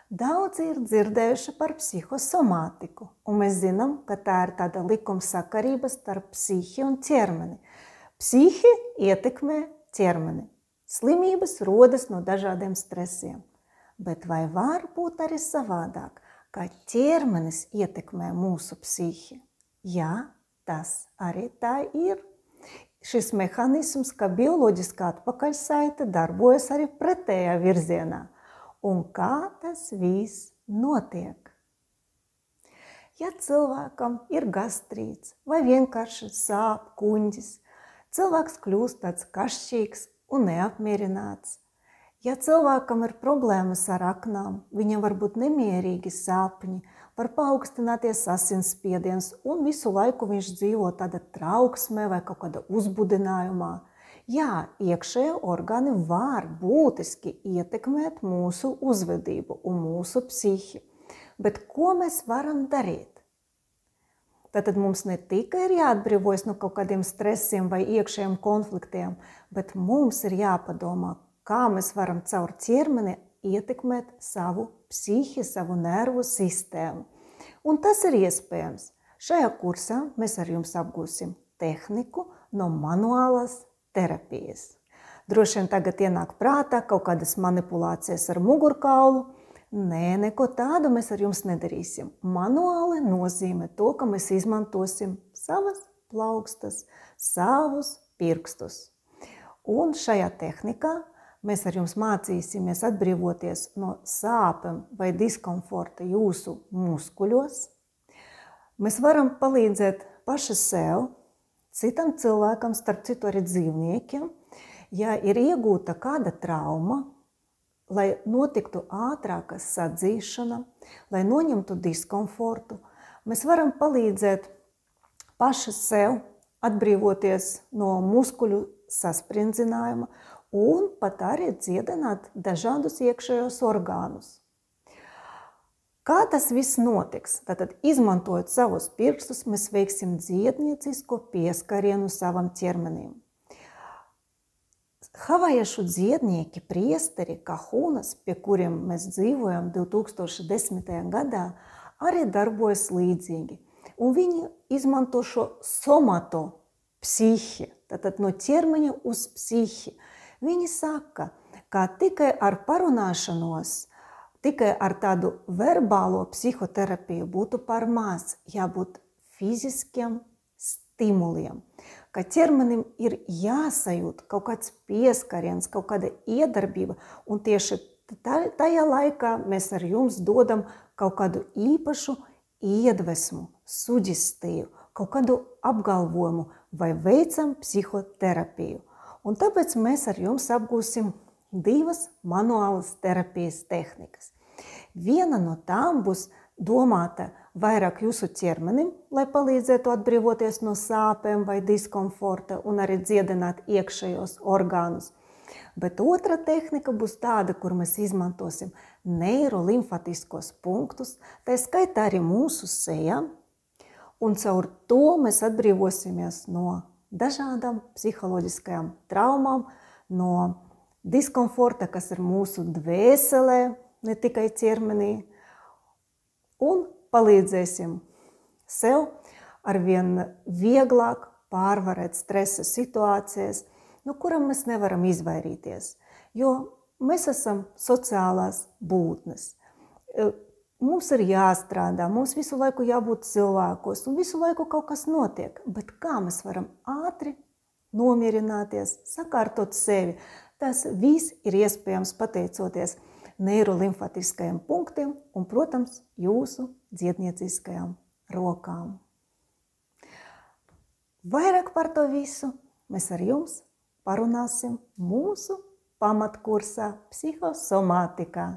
Daudzi ir dzirdējuši par psihosomātiku, un mēs zinām, ka tā ir tāda likumsakarība starp psihi un ķermeni. Psihi ietekmē ķermeni. Slimības rodas no dažādiem stresiem. Bet vai var būt arī savādāk, ka ķermenis ietekmē mūsu psihi? Jā, tas arī tā ir. Šis mehanisms, ka bioloģiskā atpakaļsaite darbojas arī pretējā virzienā. Un kā tas viss notiek? Ja cilvēkam ir gastrīts vai vienkārši sāp kuņģis, cilvēks kļūst tāds kašķīgs un neapmierināts. Ja cilvēkam ir problēmas ar aknām, viņam var būt nemierīgi sāpņi, var paaugstināties asinsspiediens un visu laiku viņš dzīvo tāda trauksmē vai kaut kāda uzbudinājumā. Jā, iekšējie orgāni var būtiski ietekmēt mūsu uzvedību un mūsu psihi. Bet ko mēs varam darīt? Tātad mums ne tikai ir jāatbrīvojas no kaut kādiem stresiem vai iekšējiem konfliktiem, bet mums ir jāpadomā, kā mēs varam caur ķermeni ietekmēt savu psihi, savu nervu sistēmu. Un tas ir iespējams. Šajā kursā mēs ar jums apgūsim tehniku no manuālās terapijas. Droši vien tagad ienāk prātā kaut kādas manipulācijas ar mugurkaulu. Nē, neko tādu mēs ar jums nedarīsim. Manuāli nozīmē to, ka mēs izmantosim savas plaukstas, savus pirkstus. Un šajā tehnikā mēs ar jums mācīsimies atbrīvoties no sāpēm vai diskomforta jūsu muskuļos. Mēs varam palīdzēt paši sev, citam cilvēkam, starp citu arī dzīvniekiem, ja ir iegūta kāda trauma, lai notiktu ātrāka sadzīšana, lai noņemtu diskomfortu. Mēs varam palīdzēt paši sev atbrīvoties no muskuļu saspringzinājuma un pat arī dziedināt dažādus iekšējos orgānus. Kā tas viss notiks? Tātad, izmantojot savus pirkstus, mēs veiksim dziedniecisko pieskarienu savam ķermenim. Havajiešu dziednieki, priesteri, kahunas, pie kuriem mēs dzīvojam 2010. gadā, arī darbojas līdzīgi. Un viņi izmanto šo somato psihi, tātad no ķermeņa uz psihi. Viņi saka, ka tikai ar parunāšanos, tikai ar tādu verbālo psihoterapiju būtu par maz, jābūt fiziskiem stimuliem, ka ķermenim ir jāsajūt kaut kāds pieskariens, kaut kāda iedarbība, un tieši tajā laikā mēs ar jums dodam kaut kādu īpašu iedvesmu, suģestīvu, kaut kādu apgalvojumu vai veicam psihoterapiju. Un tāpēc mēs ar jums apgūsim divas manuālas terapijas tehnikas. Viena no tām būs domāta vairāk jūsu ķermenim, lai palīdzētu atbrīvoties no sāpēm vai diskomforta un arī dziedināt iekšējos orgānus. Bet otra tehnika būs tāda, kur mēs izmantosim neirolimfatiskos punktus, tā skaitā arī mūsu sejā, un caur to mēs atbrīvosimies no dažādām psiholoģiskajām traumām, no diskomforta, kas ir mūsu dvēselē, ne tikai ķermenī, un palīdzēsim sev arvien vieglāk pārvarēt stresa situācijas, no kurām mēs nevaram izvairīties, jo mēs esam sociālās būtnes. Mums ir jāstrādā, mums visu laiku jābūt cilvēkos, un visu laiku kaut kas notiek, bet kā mēs varam ātri nomierināties, sakārtot sevi? Tas viss ir iespējams pateicoties neirolimfatiskajiem punktiem un, protams, jūsu dziednieciskajām rokām. Vairāk par to visu mēs ar jums parunāsim mūsu pamatkursā psihosomātikā.